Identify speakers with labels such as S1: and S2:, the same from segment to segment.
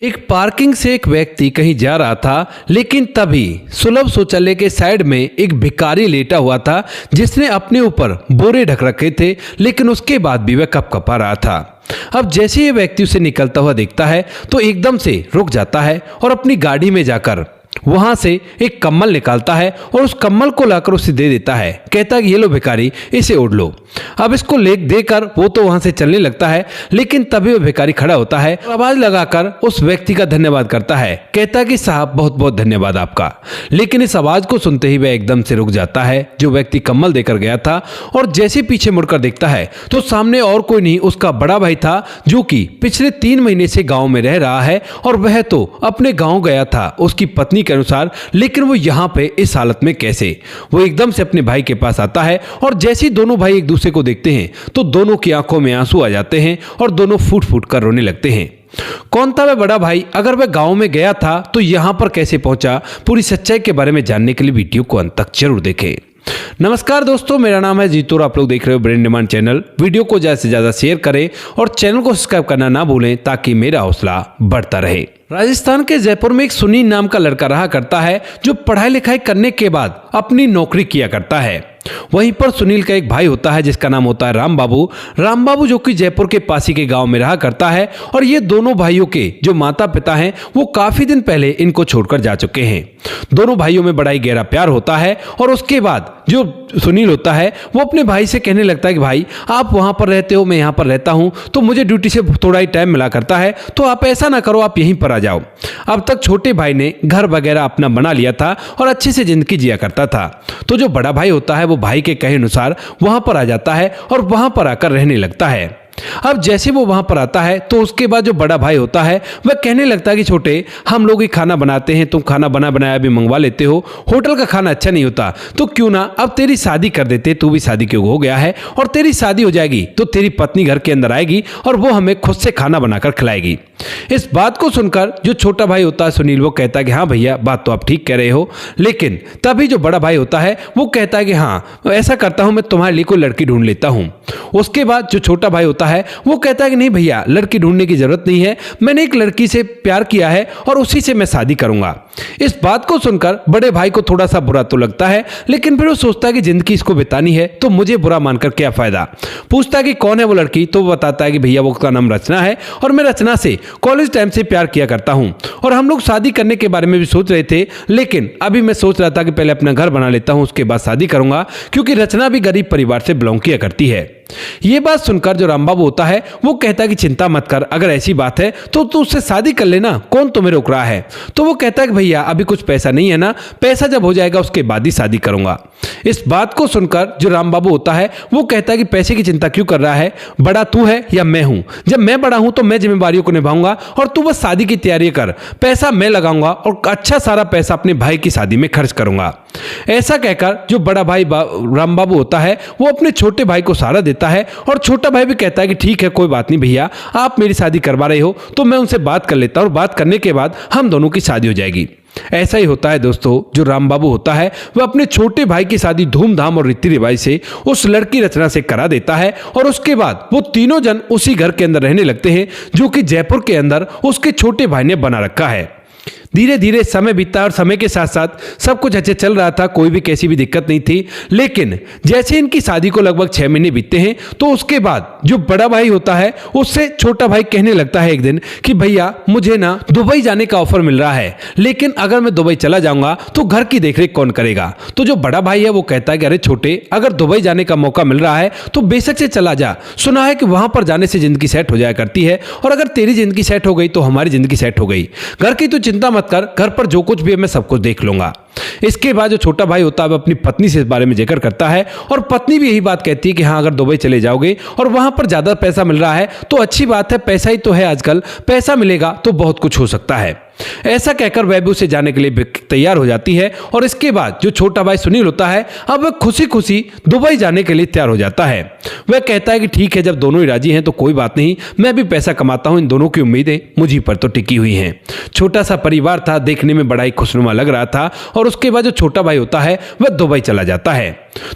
S1: एक पार्किंग से एक व्यक्ति कहीं जा रहा था, लेकिन तभी सुलभ शौचालय के साइड में एक भिखारी लेटा हुआ था जिसने अपने ऊपर बोरे ढक रखे थे, लेकिन उसके बाद भी वह कपकपा रहा था। अब जैसे ये व्यक्ति उसे निकलता हुआ देखता है तो एकदम से रुक जाता है और अपनी गाड़ी में जाकर वहां से एक कम्बल निकालता है और उस कम्बल को लाकर उसे दे देता है। कहता है कि ये लो भिखारी, इसे ओढ़ लो। अब इसको ले देकर वो तो वहां से चलने लगता है, लेकिन तभी वो भिखारी खड़ा होता है और आवाज लगाकर उस व्यक्ति का धन्यवाद करता है। कहता है कि साहब बहुत बहुत धन्यवाद आपका। लेकिन इस आवाज को सुनते ही वह एकदम से रुक जाता है जो व्यक्ति कम्बल देकर गया था, और जैसे पीछे मुड़कर देखता है तो सामने और कोई नहीं, उसका बड़ा भाई था जो कि पिछले 3 महीने से गाँव में रह रहा है और वह तो अपने गाँव गया था उसकी पत्नी के अनुसार, लेकिन वो यहाँ पे इस हालत में कैसे। वो एकदम से अपने भाई के पास आता है और जैसे ही दोनों भाई एक दूसरे को देखते हैं तो दोनों की आंखों में आंसू आ जाते हैं और दोनों फूट फूट कर रोने लगते हैं। कौन था वह बड़ा भाई, अगर वह गांव में गया था तो यहाँ पर कैसे पहुंचा, पूरी सच्चाई के बारे में जानने के लिए वीडियो को अंत तक जरूर देखें। नमस्कार दोस्तों, मेरा नाम है जीतू और आप लोग देख रहे हो ब्रेन डिमांड चैनल। वीडियो को ज़्यादा से ज़्यादा शेयर करें और चैनल को सब्सक्राइब करना ना भूलें ताकि मेरा हौसला बढ़ता रहे। राजस्थान के जयपुर में एक सुनील नाम का लड़का रहा करता है जो पढ़ाई लिखाई करने के बाद अपनी नौकरी किया करता है। वहीं पर सुनील का एक भाई होता है जिसका नाम होता है राम बाबू जो कि जयपुर के पास ही के गांव में रहा करता है। और ये दोनों भाइयों के जो माता पिता हैं वो काफी दिन पहले इनको छोड़कर जा चुके हैं। दोनों भाइयों में बड़ा ही गहरा प्यार होता है और उसके बाद जो सुनील होता है वो अपने भाई से कहने लगता है कि भाई आप वहां पर रहते हो, मैं यहाँ पर रहता हूँ, तो मुझे ड्यूटी से थोड़ा ही टाइम मिला करता है, तो आप ऐसा ना करो, आप यहीं पर आ जाओ। अब तक छोटे भाई ने घर वगैरह अपना बना लिया था और अच्छे से जिंदगी जिया करता था, तो जो बड़ा भाई होता है वो भाई के कहे अनुसार वहां पर आ जाता है और वहां पर आकर रहने लगता है। अब जैसे वो वहां पर आता है तो उसके बाद जो बड़ा भाई होता है वह कहने लगता है कि छोटे, हम लोग ही खाना बनाते हैं, तुम खाना बनाया भी मंगवा लेते हो, होटल का खाना अच्छा नहीं होता, तो क्यों ना अब तेरी शादी कर देते, तू भी शादी के हो गया है और तेरी शादी हो जाएगी तो तेरी पत्नी घर के अंदर आएगी और वो हमें खुद से खाना बनाकर खिलाएगी। इस बात को सुनकर जो छोटा भाई होता है सुनील वो कहता है कि हाँ भैया, बात तो आप ठीक कह रहे हो। लेकिन तभी जो बड़ा भाई होता है वो कहता है कि हाँ ऐसा करता हूं, मैं तुम्हारे लिए कोई लड़की ढूंढ लेता हूं। उसके बाद जो छोटा भाई होता है वो कहता है कि नहीं भैया, लड़की ढूंढने की जरूरत नहीं है, मैंने एक लड़की से प्यार किया है और उसी से मैं शादी करूंगा। इस बात को सुनकर बड़े भाई को थोड़ा सा बुरा तो लगता है, लेकिन फिर वो सोचता है कि जिंदगी इसको बितानी है तो मुझे बुरा मानकर क्या फायदा। पूछता है कि कौन है वो लड़की, तो वो बताता है कि भैया वो का नाम रचना है और मैं रचना से कॉलेज टाइम से प्यार किया करता हूं और हम लोग शादी करने के बारे में भी सोच रहे थे, लेकिन अभी मैं सोच रहा था कि पहले अपना घर बना लेता हूं, उसके बाद शादी करूंगा, क्योंकि रचना भी गरीब परिवार से बिलोंग किया करती है। ये बात सुनकर जो राम बाबू होता है वो कहता है कि चिंता मत कर, अगर ऐसी बात है तो तू उससे शादी कर लेना, कौन तुम्हें रोक रहा है। तो वो कहता है कि भैया अभी कुछ पैसा नहीं है ना, पैसा जब हो जाएगा उसके बाद ही शादी करूंगा। इस बात को सुनकर जो राम बाबू होता है वो कहता है कि पैसे की चिंता क्यों कर रहा है, बड़ा तू है या मैं हूं, जब मैं बड़ा हूं तो मैं जिम्मेदारियों को निभाऊंगा और तू बस शादी की तैयारी कर, पैसा मैं लगाऊंगा और अच्छा सारा पैसा अपने भाई की शादी में खर्च करूंगा। ऐसा कहकर जो बड़ा भाई राम बाबू होता है वो अपने छोटे भाई को सहारा देता है और छोटा भाई भी कहता है कि ठीक है, कोई बात नहीं भैया, आप मेरी शादी करवा रहे हो तो मैं उनसे बात कर लेता हूं और बात करने के बाद हम दोनों की शादी हो जाएगी। ऐसा ही होता है दोस्तों, जो राम बाबू होता है वह अपने छोटे भाई की शादी धूमधाम और रीति रिवाज से उस लड़की रचना से करा देता है और उसके बाद वो तीनों जन उसी घर के अंदर रहने लगते हैं जो कि जयपुर के अंदर उसके छोटे भाई ने बना रखा है। धीरे धीरे समय बीता और समय के साथ साथ सब कुछ अच्छे चल रहा था, कोई भी कैसी भी दिक्कत नहीं थी। लेकिन जैसे इनकी शादी को लगभग 6 महीने बीतते हैं तो उसके बाद जो बड़ा भाई होता है उससे छोटा भाई कहने लगता है एक दिन कि भैया मुझे ना दुबई जाने का ऑफर मिल रहा है, लेकिन अगर मैं दुबई चला जाऊंगा तो घर की देखरेख कौन करेगा। तो जो बड़ा भाई है वो कहता है कि अरे छोटे, अगर दुबई जाने का मौका मिल रहा है तो बेशक से चला जा, सुना है कि वहां पर जाने से जिंदगी सेट हो जाया करती है और अगर तेरी जिंदगी सेट हो गई तो हमारी जिंदगी सेट हो गई, घर की तो चिंता मत कर, घर पर जो कुछ भी है मैं सब कुछ देख लूंगा। इसके बाद जो छोटा भाई होता है वह अपनी पत्नी से इस बारे में जिक्र करता है और पत्नी भी यही बात कहती है कि हाँ, अगर दुबई चले जाओगे और वहां पर ज्यादा पैसा मिल रहा है तो अच्छी बात है, पैसा ही तो है आजकल, पैसा मिलेगा तो बहुत कुछ हो सकता है। ऐसा कहकर वह भी उसे जाने के लिए तैयार हो जाती है और इसके बाद जो छोटा भाई सुनील होता है अब वह खुशी खुशी दुबई जाने के लिए तैयार हो जाता है। वह कहता है कि ठीक है, जब दोनों ही राजी हैं तो कोई बात नहीं, मैं भी पैसा कमाता हूं, इन दोनों की उम्मीदें मुझी पर तो टिकी हुई हैं। छोटा सा परिवार था, देखने में बड़ा ही खुशनुमा लग रहा था और उसके बाद जो छोटा भाई होता है वह दुबई चला जाता है।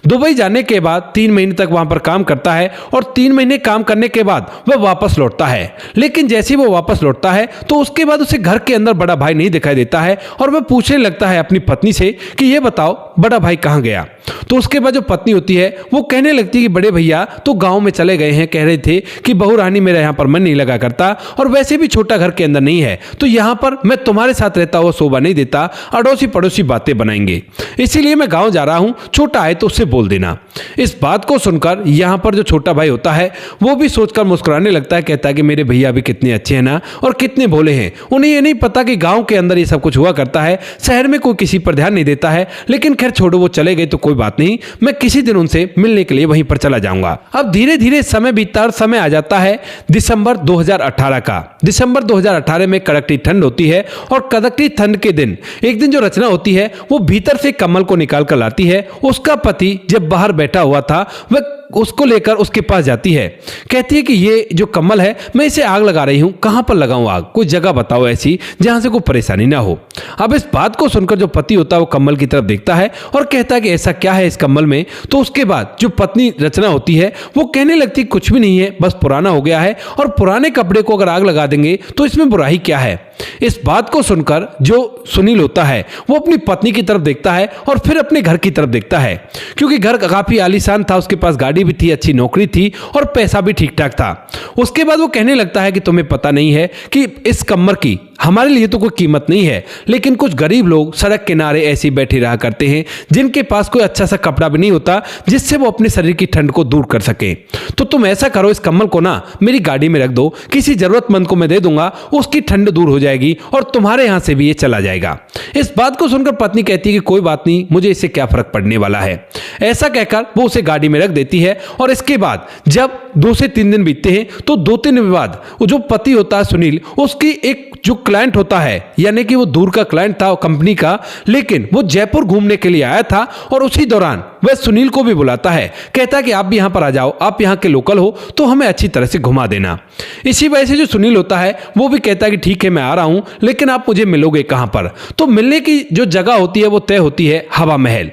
S1: दुबई जाने के बाद 3 महीने तक वहां पर काम करता है और 3 महीने काम करने के बाद वह वापस लौटता है। लेकिन जैसे ही वो वापस लौटता है तो उसके बाद उसे घर के अंदर बड़ा भाई नहीं दिखाई देता है और वह पूछने लगता है अपनी पत्नी से कि ये बताओ बड़ा भाई कहाँ गया। तो उसके बाद जो पत्नी होती है वो कहने लगती है कि बड़े भैया तो गांव में चले गए हैं, कह रहे थे कि बहू रानी मेरा यहाँ पर मन नहीं लगा करता और वैसे भी छोटा घर के अंदर नहीं है, तो यहाँ पर मैं तुम्हारे साथ रहता हुआ शोभा नहीं देता, अड़ोसी पड़ोसी बातें बनाएंगे, इसीलिए मैं गाँव जा रहा हूँ, छोटा आए तो उससे बोल देना। इस बात को सुनकर यहाँ पर जो छोटा भाई होता है वो भी सोचकर मुस्कुराने लगता है, कहता है कि मेरे भैया भी कितने अच्छे हैं ना और कितने भोले हैं, उन्हें ये नहीं पता कि गांव के अंदर ये सब कुछ हुआ करता है, शहर में कोई किसी पर ध्यान नहीं देता है। लेकिन खैर छोड़ो, वो चले गए तो कोई बात नहीं, मैं किसी दिन उनसे मिलने के लिए वहीं पर चला जाऊंगा। अब धीरे धीरे समय बीतता और समय आ जाता है दिसंबर 2018 का। दिसंबर 2018 में कड़कती ठंड होती है और कड़कती ठंड के दिन एक दिन जो रचना होती है वो भीतर से कमल को निकाल कर लाती है। उसका पति जब बाहर बैठा हुआ था वह उसको लेकर उसके पास जाती है, कहती है कि ये जो कमल है मैं इसे आग लगा रही हूं, कहां पर लगाऊं आग, कोई जगह बताओ ऐसी जहां से कोई परेशानी ना हो। अब इस बात को सुनकर जो पति होता है वो कमल की तरफ देखता है और कहता है कि ऐसा क्या है इस कमल में। तो उसके बाद जो पत्नी रचना होती है वो कहने लगती कुछ भी नहीं है, बस पुराना हो गया है और पुराने कपड़े को अगर आग लगा देंगे तो इसमें बुराई क्या है। इस बात को सुनकर जो सुनील होता है वो अपनी पत्नी की तरफ देखता है और फिर अपने घर की तरफ देखता है, क्योंकि घर काफी आलीशान था, उसके पास गाड़ी भी थी, अच्छी नौकरी थी और पैसा भी ठीक ठाक था। उसके बाद वो कहने लगता है कि तुम्हें पता नहीं है कि इस कमर की हमारे लिए तो कोई कीमत नहीं है, लेकिन कुछ गरीब लोग सड़क किनारे ऐसे बैठे रहा करते हैं जिनके पास कोई अच्छा सा कपड़ा भी नहीं होता जिससे वो अपने शरीर की ठंड को दूर कर सके। तो तुम ऐसा करो, इस कम्बल को ना मेरी गाड़ी में रख दो, किसी जरूरतमंद को मैं दे दूंगा, उसकी ठंड दूर हो जाएगी और तुम्हारे यहां से भी ये चला जाएगा। इस बात को सुनकर पत्नी कहती है कि कोई बात नहीं, मुझे इससे क्या फर्क पड़ने वाला है। ऐसा कहकर वो उसे गाड़ी में रख देती है और इसके बाद जब 2 से 3 दिन बीतते हैं तो 2-3 दिन बाद वो जो पति होता है सुनील, उसकी एक जो क्लाइंट होता है, यानी कि वो दूर का क्लाइंट था कंपनी का, लेकिन वो जयपुर घूमने के लिए आया था और उसी दौरान वह सुनील को भी बुलाता है, कहता है कि आप भी यहां पर आ जाओ, आप यहां के लोकल हो तो हमें अच्छी तरह से घुमा देना। इसी वजह से जो सुनील होता है वो भी कहता है कि ठीक है मैं आ रहा हूं, लेकिन आप मुझे मिलोगे कहां पर। तो मिलने की जो जगह होती है वो तय होती है हवा महल।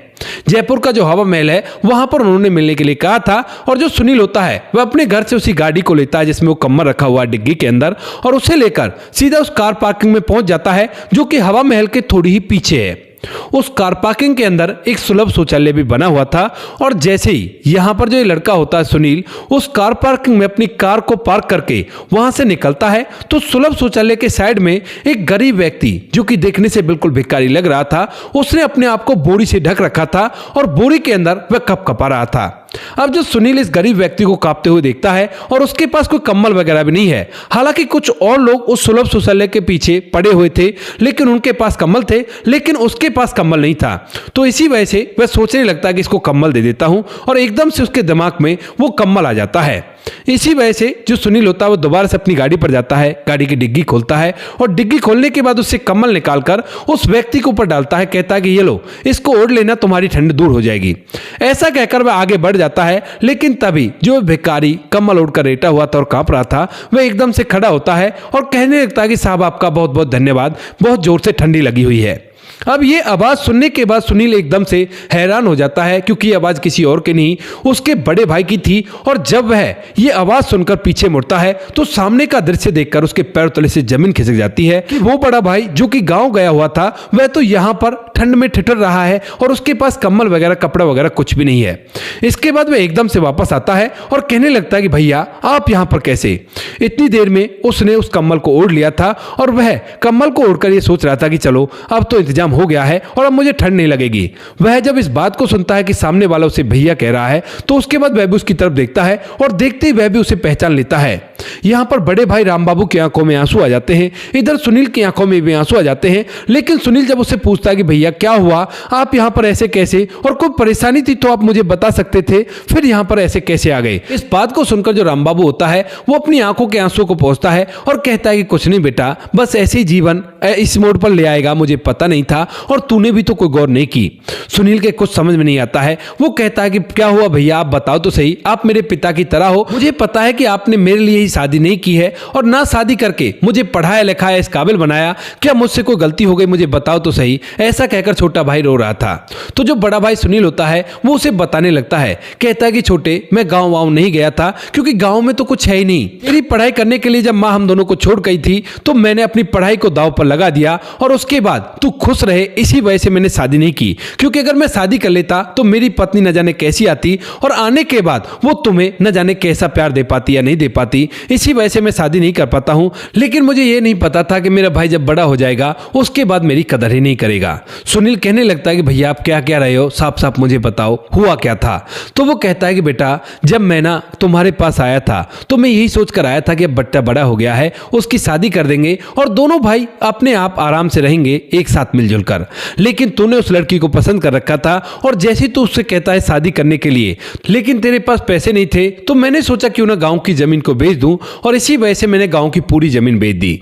S1: जयपुर का जो हवा महल है वहां पर उन्होंने मिलने के लिए कहा था और जो सुनील होता है वह अपने घर से उसी गाड़ी को लेता है जिसमें वो कम्बल रखा हुआ है डिग्गी के अंदर, और उसे लेकर सीधा उस कार पार्किंग में पहुंच जाता है जो कि हवा महल के थोड़ी ही पीछे है। उस कार पार्किंग के अंदर एक सुलभ शौचालय भी बना हुआ था और जैसे ही यहां पर जो ये लड़का होता है सुनील उस कार पार्किंग में अपनी कार को पार्क करके वहां से निकलता है तो सुलभ शौचालय के साइड में एक गरीब व्यक्ति जो कि देखने से बिल्कुल भिखारी लग रहा था, उसने अपने आप को बोरी से ढक रखा था और बोरी के अंदर वह कपकपा रहा था। अब जो सुनील इस गरीब व्यक्ति को कांपते हुए देखता है और उसके पास कोई कम्बल वगैरह भी नहीं है, हालांकि कुछ और लोग उस सुलभ शौचालय के पीछे पड़े हुए थे लेकिन उनके पास कम्बल थे, लेकिन उसके पास कम्बल नहीं था। तो इसी वजह से वह सोचने लगता है कि इसको कम्बल दे देता हूं और एकदम से उसके दिमाग में वो कम्बल आ जाता है। इसी वजह से जो सुनील होता है वो दोबारा से अपनी गाड़ी पर जाता है, गाड़ी की डिग्गी खोलता है और डिग्गी खोलने के बाद उससे कम्बल निकालकर उस व्यक्ति के ऊपर डालता है, कहता है कि ये लो, इसको ओढ़ लेना, तुम्हारी ठंड दूर हो जाएगी। ऐसा कहकर वह आगे बढ़ जाता है, लेकिन तभी जो भिखारी कम्बल ओढ़कर लेटा हुआ था और कांप रहा था वह एकदम से खड़ा होता है और कहने लगता है कि साहब आपका बहुत बहुत धन्यवाद, बहुत जोर से ठंडी लगी हुई है। अब ये आवाज सुनने के बाद सुनील एकदम से हैरान हो जाता है क्योंकि ये आवाज किसी और की नहीं उसके बड़े भाई की थी और जब वह ये आवाज सुनकर पीछे मुड़ता है तो सामने का दृश्य देखकर उसके पैर तले से जमीन खिसक जाती है कि वो बड़ा भाई जो कि गांव गया हुआ था वह तो यहाँ पर ठंड में ठिठुर रहा है और उसके पास कम्बल वगैरह कपड़ा वगैरह कुछ भी नहीं है। इसके बाद वह एकदम से वापस आता है और कहने लगता है कि भैया आप यहाँ पर कैसे। इतनी देर में उसने उस कम्बल को ओढ़ लिया था और वह कम्बल को ओढ़कर ये सोच रहा था कि चलो अब तो इंतजाम हो गया है और अब मुझे ठंड नहीं लगेगी। वह जब इस बात को सुनता है कि सामने वाला उसे भैया कह रहा है तो उसके बाद वह भी उसकी तरफ देखता है और देखते ही वह भी उसे पहचान लेता है। यहाँ पर बड़े भाई राम बाबू की आंखों में आंसू आ जाते हैं, इधर सुनील की आंखों में भी आंसू आ जाते हैं। लेकिन सुनील जब उससे पूछता है कि भैया क्या हुआ, आप यहाँ पर ऐसे कैसे, और कोई परेशानी थी तो आप मुझे बता सकते थे, फिर यहाँ पर ऐसे कैसे आ गए। इस बात को सुनकर जो राम बाबू होता है वो अपनी आंखों के आंसू को पोंछता है और कहता है कि कुछ नहीं बेटा, बस ऐसे ही जीवन इस मोड़ पर ले आएगा, मुझे पता नहीं था और तूने भी तो कोई गौर नहीं की। सुनील के कुछ समझ में नहीं आता है, वो कहता है कि क्या हुआ भैया, आप बताओ तो सही, आप मेरे पिता की तरह हो, मुझे पता है कि आपने मेरे लिए ही शादी नहीं की है और ना शादी करके मुझे पढ़ाया लिखाया इस काबिल बनाया, क्या मुझसे कोई गलती हो गई मुझे बताओ तो सही। ऐसा कहकर छोटा भाई रो रहा था। तो जो बड़ा भाई सुनील होता है वो उसे बताने लगता है, कहता है कि छोटे, मैं गाँव वाँव नहीं गया था क्योंकि गाँव में तो कुछ है ही नहीं। तेरी पढ़ाई करने के लिए जब माँ हम दोनों को छोड़ गई थी तो मैंने अपनी पढ़ाई को दांव पर लगा दिया और उसके बाद तू खुश रहे इसी वजह से मैंने शादी नहीं की, क्योंकि अगर मैं शादी कर लेता तो मेरी पत्नी न जाने कैसी आती और आने के बाद वो तुम्हें न जाने कैसा प्यार दे पाती या नहीं दे पाती। इसी वजह से मैं शादी नहीं कर पाता हूं। लेकिन मुझे ये नहीं पता था कि मेरा भाई जब बड़ा हो जाएगा उसके बाद मेरी कदर ही नहीं करेगा। सुनील कहने लगता है कि भैया आप क्या क्या रहे हो, साफ साफ मुझे बताओ हुआ क्या था। तो वो कहता है कि बेटा जब मैं ना तुम्हारे पास आया था तो मैं यही सोच कर आया था कि अब बट्टा बड़ा हो गया है, उसकी शादी कर देंगे और दोनों भाई अपने आप आराम से रहेंगे एक साथ मिलजुल कर। लेकिन तूने उस लड़की को पसंद कर रखा था और जैसे तू उससे कहता है शादी करने के लिए, लेकिन तेरे पास पैसे नहीं थे तो मैंने सोचा क्यों ना गांव की जमीन को बेच दूं और इसी वजह से मैंने गांव की पूरी जमीन बेच दी।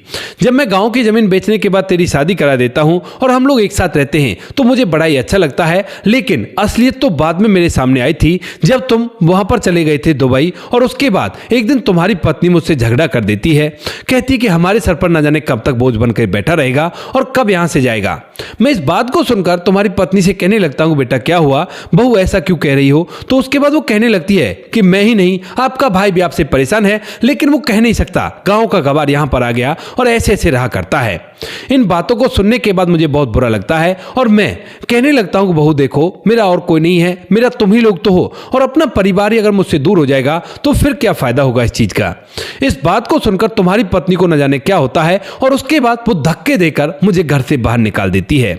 S1: जब मैं गांव की जमीन बेचने के बाद तेरी शादी करा देता हूं और हम लोग एक साथ रहते हैं तो मुझे बड़ा ही अच्छा लगता है। लेकिन असलियत तो बाद में मेरे सामने आई थी जब तुम वहां पर चले गए थे दुबई और उसके बाद एक दिन तुम्हारी पत्नी मुझसे झगड़ा कर देती है, कहती कि हमारे सर पर न जाने कब तक बोझ बनकर बैठा रहेगा और कब यहां से जाएगा। मैं इस बात को सुनकर तुम्हारी पत्नी से कहने लगता हूं बेटा क्या हुआ बहू ऐसा क्यों कह रही हो। तो उसके बाद वो कहने लगती है कि मैं ही नहीं आपका भाई भी आपसे परेशान है, लेकिन वो कह नहीं सकता, गांव का गवार यहां पर आ गया और ऐसे ऐसे रहा करता है। इन बातों को सुनने के बाद मुझे बहुत बुरा लगता है और मैं कहने लगता हूं कि बहू देखो मेरा और कोई नहीं है, मेरा तुम ही लोग तो हो और अपना परिवार ही अगर मुझसे दूर हो जाएगा तो फिर क्या फायदा होगा इस चीज का। इस बात को सुनकर तुम्हारी पत्नी को न जाने क्या होता है और उसके बाद वो धक्के देकर मुझे घर से बाहर निकाल देती है।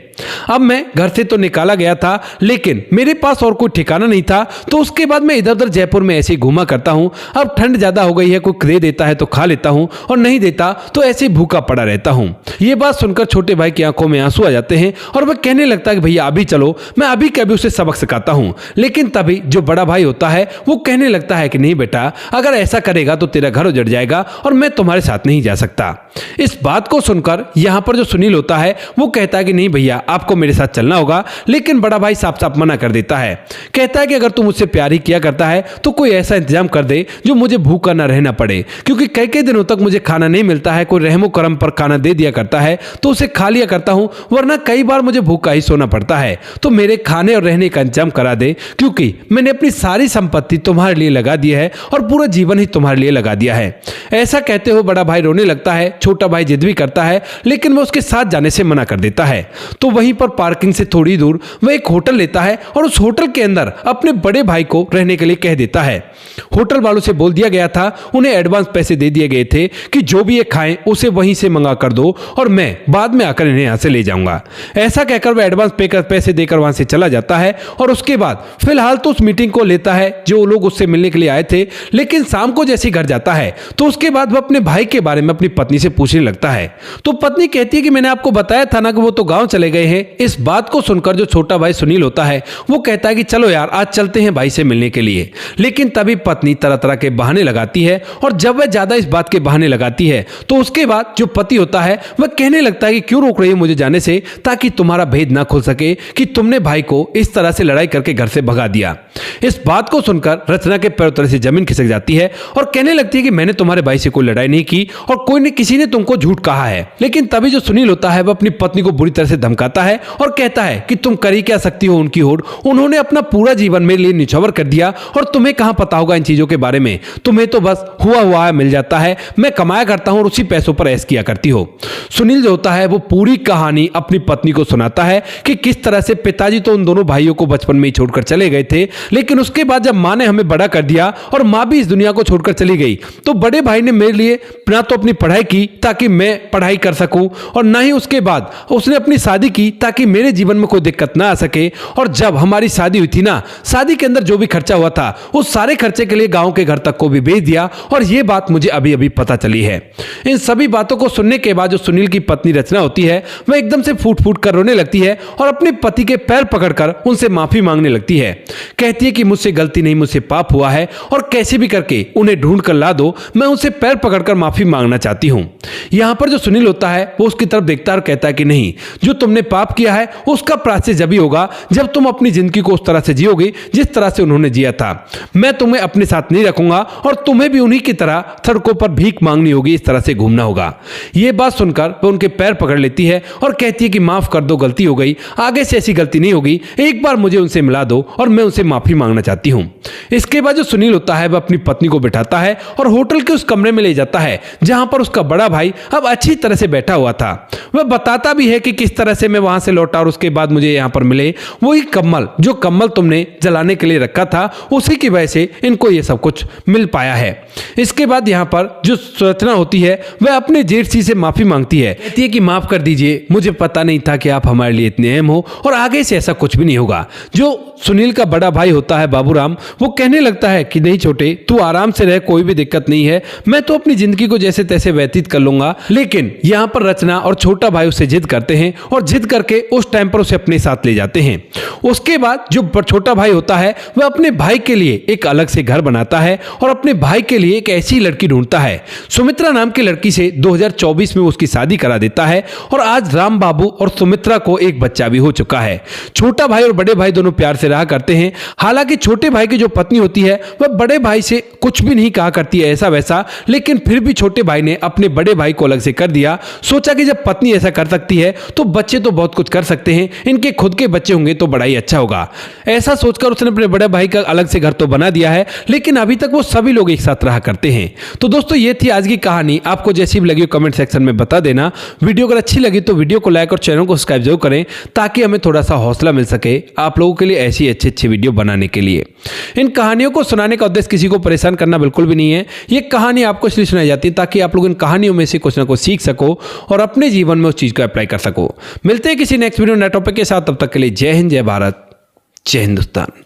S1: अब मैं घर से तो निकाला गया था लेकिन मेरे पास और कोई ठिकाना नहीं था, तो उसके बाद मैं इधर उधर जयपुर में ऐसे ही घूमा करता हूं। अब ठंड ज्यादा हो गई है, कोई दे देता है तो खा लेता हूं और नहीं देता तो ऐसे भूखा पड़ा रहता हूं। ये बात सुनकर छोटे भाई की आंखों में आंसू आ जाते हैं और वह कहने लगता है कि भैया अभी चलो, मैं अभी कभी उसे सबक सिखाता हूं। लेकिन तभी जो बड़ा भाई होता है वो कहने लगता है कि नहीं बेटा, अगर ऐसा करेगा तो तेरा घर उजड़ जाएगा और मैं तुम्हारे साथ नहीं जा सकता। इस बात को सुनकर यहां पर जो सुनील होता है वो कहता है कि नहीं भैया आपको मेरे साथ चलना होगा। लेकिन बड़ा भाई साफ साफ मना कर देता है, कहता है कि अगर तू मुझसे प्यार ही किया करता है तो कोई ऐसा इंतजाम कर दे जो मुझे भूखा ना रहना पड़े, क्योंकि कई कई दिनों तक मुझे खाना नहीं मिलता है। कोई रहमो करम पर खाना दे दिया करता है तो उसे खा लिया करता हूं, वरना कई बार मुझे भूखा ही सोना पड़ता है। तो मेरे खाने और रहने का इंतजाम करा दे, क्योंकि मैंने अपनी सारी संपत्ति तुम्हारे लिए लगा दी है और पूरा जीवन ही तुम्हारे लिए लगा दिया है। ऐसा कहते हो बड़ा भाई रोने लगता है, छोटा भाई जिद भी करता है लेकिन मैं उसके साथ जाने से मना कर देता है। तो वहीं पर पार्किंग से थोड़ी दूर वह एक होटल लेता है और उस होटल के अंदर अपने बड़े भाई को रहने के लिए कह देता है। होटल वालों से बोल दिया गया था, उन्हें एडवांस पैसे दे दिए गए थे कि जो भी ये खाएं उसे वहीं से मंगा कर दो और मैं बाद में आकर इन्हें यहां से ले जाऊंगा। ऐसा कहकर वह एडवांस पैसे देकर वहां से चला जाता है और उसके बाद फिलहाल तो उस मीटिंग को लेता है जो लोग उससे मिलने के लिए आए थे। लेकिन शाम को जैसे घर जाता है तो उसके बाद वह अपने भाई के बारे में अपनी पत्नी से पूछने लगता है। तो पत्नी कहती है कि मैंने आपको बताया था ना कि वो तो गांव चले गए हैं। इस बात को सुनकर जो छोटा भाई सुनील होता है वो कहता है कि चलो यार आज चलते हैं भाई से मिलने के लिए। लेकिन तभी पत्नी तरह तरह के बहाने लगाती है और जब वह ज्यादा इस बात के बहाने लगाती है तो उसके बाद जो पति होता है वह कहने लगता है कि क्यों रोक रही है मुझे जाने से, ताकि तुम्हारा भेद ना खुल सके कि तुमने भाई को इस तरह से लड़ाई करके घर से भगा दिया। इस बात को सुनकर रचना के पैरों तले से जमीन खिसक जाती है और कहने लगती है कि मैंने तुम्हारे भाई से कोई लड़ाई नहीं की और कोई ने किसी ने तुमको झूठ कहा है। लेकिन तभी जो सुनील होता है वह अपनी पत्नी को बुरी तरह से धमकाता है और कहता है कि तुम कर ही क्या सकती हो उनकी होड़, उन्होंने अपना पूरा जीवन मेरे लिए निछावर कर दिया और तुम्हें कहां पता होगा इन चीजों के बारे में, तुम्हें तो बस हुआ मिल जाता है, मैं कमाया करता हूं और उसी पैसों पर ऐश किया करती हो। सुनील जो होता है वो पूरी कहानी अपनी पत्नी को सुनाता है कि किस तरह से पिताजी तो उन दोनों भाइयों को बचपन में ही छोड़कर चले गए थे, लेकिन उसके बाद जब मां ने हमें बड़ा कर दिया और मां भी इस दुनिया को छोड़कर चली गई तो बड़े भाई ने मेरे लिए ना तो अपनी पढ़ाई की ताकि मैं पढ़ाई कर सकूं और ना ही उसके बाद उसने अपनी शादी की ताकि मेरे जीवन में कोई दिक्कत ना आ सके। और जब हमारी शादी हुई थी ना, शादी के अंदर जो भी खर्चा हुआ था उस सारे खर्चे के लिए गांव के घर तक को भी भेज दिया और यह बात मुझे अभी अभी पता चली है। इन सभी बातों को सुनने के बाद जो सुनील की पत्नी रचना होती है वह एकदम से फूट फूट कर रोने लगती है और अपने पति के पैर पकड़कर उनसे माफी मांगने लगती है। कहती कहती है कि मुझसे गलती नहीं, मुझसे पाप हुआ है और कैसे भी करके उन्हें ढूंढ कर ला दो, मैं उनसे पैर पकड़कर माफी मांगना चाहती हूँ। यहाँ पर जो सुनील होता है वो उसकी तरफ देखता है और कहता है कि नहीं, जो तुमने पाप किया है उसका प्रायश्चित जब ही होगा जब तुम अपनी जिंदगी को उस तरह से जियोगे जिस तरह से उन्होंने जिया था। मैं तुम्हें अपने साथ नहीं रखूंगा और तुम्हें भी उन्हीं की तरह सड़कों पर भीख मांगनी होगी, इस तरह से घूमना होगा। यह बात सुनकर वह उनके पैर पकड़ लेती है और कहती है कि माफ कर दो, गलती हो गई, आगे से ऐसी गलती नहीं होगी, एक बार मुझे उनसे मिला दो और मैं उनसे माफी मांगना चाहती हूं। इसके बाद जो सुनील होता है वह अपनी पत्नी को बिठाता है और होटल के उस कमरे में ले जाता है जहां पर उसका बड़ा भाई अब अच्छी तरह से बैठा हुआ था। वह बताता भी है कि किस तरह से मैं वहां से लौटा और उसके बाद मुझे यहां पर मिले वही कम्बल, जो कम्बल तुमने जलाने के लिए रखा था, उसी की वजह से इनको ये सब कुछ मिल पाया है। इसके बाद यहाँ पर जो रचना होती है वह अपने जेठ जी से माफी मांगती है, कहती है कि माफ कर दीजिए, मुझे पता नहीं था कि आप हमारे लिए इतने अहम हो और आगे से ऐसा कुछ भी नहीं होगा। जो सुनील का बड़ा भाई होता है बाबूराम, वो कहने लगता है कि नहीं छोटे, तू आराम से रह, कोई भी दिक्कत नहीं है, मैं तो अपनी जिंदगी को जैसे तैसे व्यतीत कर लूंगा। लेकिन यहाँ पर रचना और छोटा भाई उससे जिद करते हैं और जिद करके उस टाइम पर उसे अपने साथ ले जाते हैं। उसके बाद जो छोटा भाई होता है वह अपने भाई के लिए एक अलग से घर बनाता है और अपने भाई के लिए एक ऐसी लड़की ढूंढता है। सुमित्रा नाम की लड़की से 2024 में उसकी शादी करा देता है और आज राम बाबू और सुमित्रा को एक बच्चा भी हो चुका है। छोटा भाई और बड़े भाई दोनों प्यार से रहा करते हैं। हालांकि छोटे भाई की जो पत्नी होती है वह बड़े भाई से कुछ भी नहीं कहा करती है ऐसा वैसा, लेकिन फिर भी छोटे भाई ने अपने बड़े भाई को अलग से कर दिया। सोचा कि जब पत्नी ऐसा कर सकती है तो बच्चे तो बहुत कुछ कर सकते हैं, इनके खुद के बच्चे होंगे तो बड़ा ही अच्छा होगा। ऐसा सोचकर उसने अपने बड़े भाई का अलग से घर तो बना दिया है, लेकिन अभी तक वो सभी लोग एक साथ रहा करते हैं। तो दोस्तों ये थी आज की कहानी। आपको जैसी भी लगी कमेंट सेक्शन में बता देना। वीडियो अगर अच्छी लगी तो वीडियो को लाइक और चैनल को सब्सक्राइब जरूर करें ताकि हमें थोड़ा सा हौसला मिल सके आप लोगों के लिए ऐसी अच्छी वीडियो बनाने के लिए। इन कहानियों को सुनाने का उद्देश्य किसी को परेशान करना बिल्कुल भी नहीं है। ये कहानी आपको इसलिए सुनाई जाती है ताकि आप लोग इन कहानियों में से कुछ ना कुछ सीख सको और अपने जीवन में उस चीज को अप्लाई कर सको। मिलते हैं किसी नेक्स्ट वीडियो नए टॉपिक के साथ, तब तक के लिए जय हिंद, जय भारत, जय हिंदुस्तान।